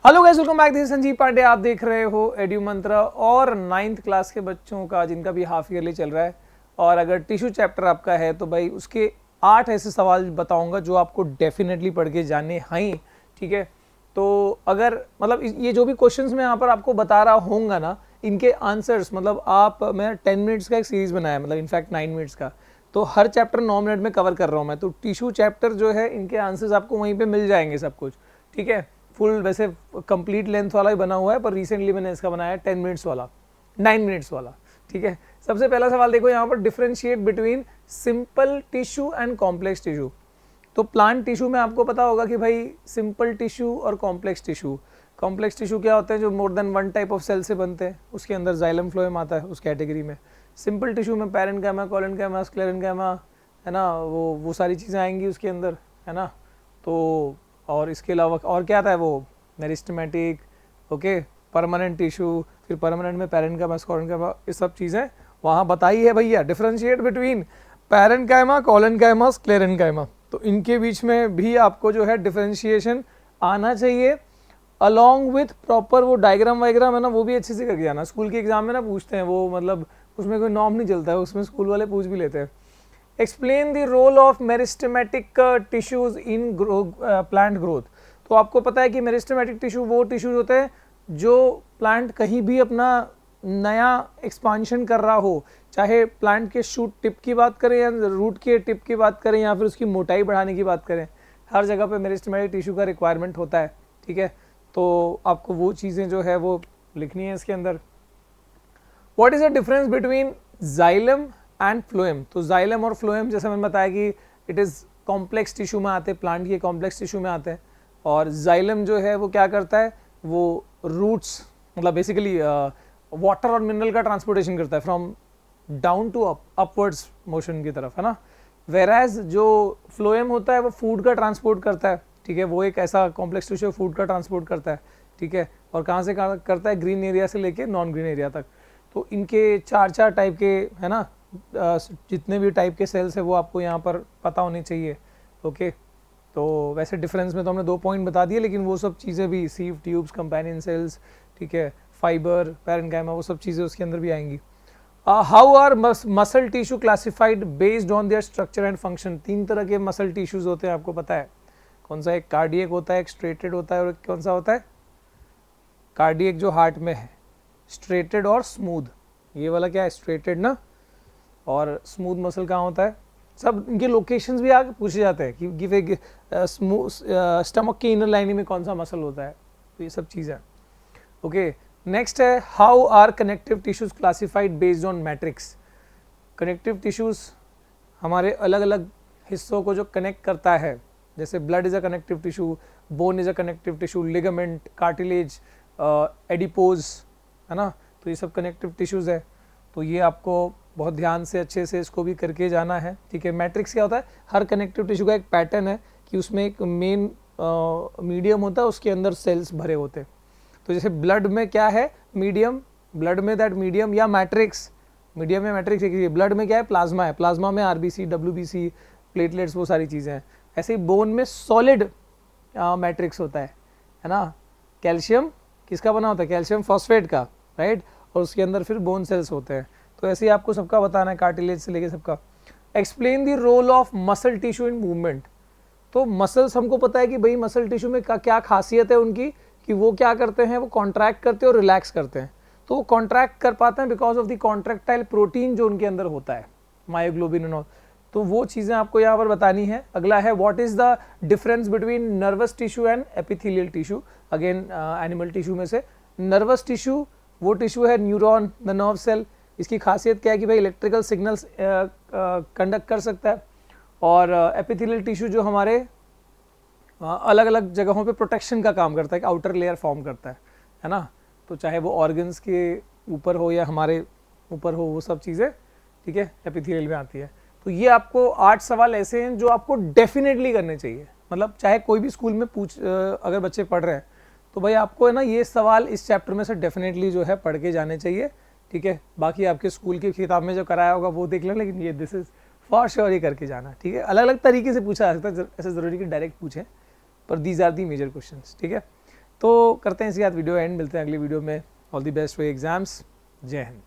Hello guys, welcome back. This is Sanjeev Pandey. आप देख रहे हो एड्यू मंत्रा और 9th क्लास के बच्चों का जिनका भी हाफ ईयरली चल रहा है। और अगर टिश्यू चैप्टर आपका है तो भाई उसके 8 ऐसे सवाल बताऊंगा जो आपको डेफिनेटली पढ़ के जाने हैं। ठीक है, तो अगर मतलब ये जो भी क्वेश्चंस मैं यहाँ पर आपको बता रहा होऊंगा ना, इनके आंसर्स मतलब आप मैं 10 मिनट्स का एक सीरीज बनाया, मतलब इनफैक्ट 9 मिनट्स का, तो हर चैप्टर 9 मिनट में कवर कर रहा हूँ मैं। तो टिश्यू चैप्टर जो है इनके आंसर्स आपको वहीं पे मिल जाएंगे सब कुछ। ठीक है, फुल वैसे कंप्लीट लेंथ वाला ही बना हुआ है, पर रिसेंटली मैंने इसका बनाया 10 मिनट्स वाला, 9 मिनट्स वाला। ठीक है, सबसे पहला सवाल देखो यहाँ पर, differentiate between simple tissue and complex tissue. तो प्लांट टिश्यू में आपको पता होगा कि भाई सिंपल टिश्यू और कॉम्प्लेक्स टिश्यू। कॉम्प्लेक्स टिश्यू क्या होते हैं? जो more than one type of cell से बनते हैं, उसके अंदर जाइलम फ्लोएम आता है उस कैटेगरी में। सिंपल टिश्यू में पैरेन्काइमा, कोलेनकाइमा, स्क्लेरेन्काइमा, है ना, वो सारी चीज़ें आएंगी उसके अंदर, है ना। तो और इसके अलावा और क्या आता है? वो मेरिस्टेमेटिक, ओके, परमानेंट टिश्यू, फिर परमानेंट में पैरेन्काइमा, स्क्लेरेन्काइमा, ये सब चीज़ें वहाँ बताई है भैया। Differentiate between parenchyma, collenchyma, sclerenchyma, तो इनके बीच में भी आपको जो है डिफरेंशिएशन आना चाहिए, अलॉन्ग विथ प्रॉपर वो डायग्राम वाइग्राम है ना, वो भी अच्छे से करके जाना। स्कूल के एग्जाम में ना पूछते हैं वो, मतलब उसमें कोई नॉर्म नहीं चलता है, उसमें स्कूल वाले पूछ भी लेते हैं। Explain the role of meristematic tissues in plant growth. तो आपको पता है कि मेरिस्टेमेटिक टिश्यू वो टिश्यूज होते हैं जो प्लांट कहीं भी अपना नया एक्सपांशन कर रहा हो, चाहे प्लांट के शूट टिप की बात करें या रूट के टिप की बात करें या फिर उसकी मोटाई बढ़ाने की बात करें, हर जगह पे मेरिस्टेमेटिक टिश्यू का रिक्वायरमेंट होता है। ठीक है, तो आपको वो चीज़ें जो है वो लिखनी है इसके अंदर। What is the difference between xylem and phloem? तो जाइलम और फ्लोएम जैसे मैंने बताया कि इट इज़ कॉम्प्लेक्स टिश्यू में आते हैं, प्लांट के कॉम्प्लेक्स टिश्यू में आते हैं। और जाइलम जो है वो क्या करता है? वो रूट्स मतलब बेसिकली वाटर और मिनरल का ट्रांसपोर्टेशन करता है from down to upwards motion की तरफ, है ना। वेराज जो फ्लोएम होता है वो फूड का ट्रांसपोर्ट करता है। ठीक है, वो एक ऐसा कॉम्प्लेक्स टिश्यू फूड का ट्रांसपोर्ट करता है। ठीक है, और कहाँ से कहाँ करता है? ग्रीन एरिया से लेके नॉन ग्रीन एरिया तक। तो इनके चार टाइप के, है ना, जितने भी टाइप के सेल्स है वो आपको यहाँ पर पता होने चाहिए। ओके, तो वैसे डिफरेंस में तो हमने 2 पॉइंट बता दिए, लेकिन वो सब चीज़ें भी, सीव ट्यूब्स, कंपेनियन सेल्स, ठीक है, फाइबर, पैरेन्काइमा, वो सब चीज़ें उसके अंदर भी आएंगी। How are muscle tissue classified based on their structure and function? 3 तरह के मसल टिश्यूज होते हैं, आपको पता है कौन सा? एक कार्डियक होता है, एक स्ट्रेटेड होता है, और कौन सा होता है? कार्डियक जो हार्ट में है, स्ट्रेटेड और स्मूथ। ये वाला क्या है? स्ट्रेटेड ना। और स्मूथ मसल कहाँ होता है? सब इनके लोकेशंस भी आगे पूछे जाते हैं कि गिव स्टमक के इनर लाइनिंग में कौन सा मसल होता है, तो ये सब चीज़ है। ओके, नेक्स्ट है how are connective tissues classified based on matrix? Connective tissues हमारे अलग अलग हिस्सों को जो कनेक्ट करता है, जैसे blood is a connective tissue, bone is a connective tissue, ligament, cartilage, adipose, है ना, तो ये सब कनेक्टिव टिश्यूज है। तो ये आपको बहुत ध्यान से अच्छे से इसको भी करके जाना है। ठीक है, मैट्रिक्स क्या होता है? हर कनेक्टिव टिश्यू का एक पैटर्न है कि उसमें एक मेन मीडियम होता है, उसके अंदर सेल्स भरे होते हैं। तो जैसे ब्लड में क्या है? मीडियम, ब्लड में दैट मीडियम या मैट्रिक्स, मीडियम या मैट्रिक्स एक। ब्लड में क्या है? प्लाज्मा है, प्लाज्मा में आरबीसी, डब्ल्यूबीसी, प्लेटलेट्स, वो सारी चीज़ें हैं। ऐसे ही बोन में सॉलिड मैट्रिक्स होता है ना। कैल्शियम किसका बना होता है? कैल्शियम फॉस्फेट का, राइट, और उसके अंदर फिर बोन सेल्स होते हैं। तो ऐसे ही आपको सबका बताना है, कार्टिलेज से लेके सबका। Explain the role of muscle tissue in movement. तो मसल्स हमको पता है कि भाई मसल टिश्यू में क्या खासियत है उनकी, कि वो क्या करते हैं? वो कॉन्ट्रैक्ट करते हैं और रिलैक्स करते हैं। तो वो कॉन्ट्रैक्ट कर पाते हैं because of the contractile protein जो उनके अंदर होता है, मायोग्लोबिन एंड ऑल। तो वो चीज़ें आपको यहाँ पर बतानी है। अगला है what is the difference between nervous tissue and epithelial tissue? Again animal tissue में से नर्वस टिश्यू वो टिश्यू है, न्यूरॉन, द नर्व सेल। इसकी खासियत क्या है कि भाई इलेक्ट्रिकल सिग्नल्स कंडक्ट कर सकता है। और एपिथेलियल टिश्यू जो हमारे अलग अलग जगहों पे प्रोटेक्शन का काम करता है, आउटर लेयर फॉर्म करता है ना। तो चाहे वो ऑर्गन्स के ऊपर हो या हमारे ऊपर हो, वो सब चीज़ें, ठीक है, एपिथेलियल में आती है। तो ये आपको 8 सवाल ऐसे हैं जो आपको डेफिनेटली करने चाहिए। मतलब चाहे कोई भी स्कूल में अगर बच्चे पढ़ रहे हैं तो भाई आपको है ना ये सवाल इस चैप्टर में से डेफिनेटली जो है पढ़ के जाने चाहिए। ठीक है, बाकी आपके स्कूल की किताब में जो कराया होगा वो देख लें, लेकिन ये दिस इज फॉर श्योर ही करके जाना। ठीक है, अलग अलग तरीके से पूछा जा सकता है, ऐसे ज़रूरी कि डायरेक्ट पूछें, पर these are the major questions. ठीक है, तो करते हैं इसके साथ वीडियो एंड, मिलते हैं अगली वीडियो में। All the best for exams. जय हिंद।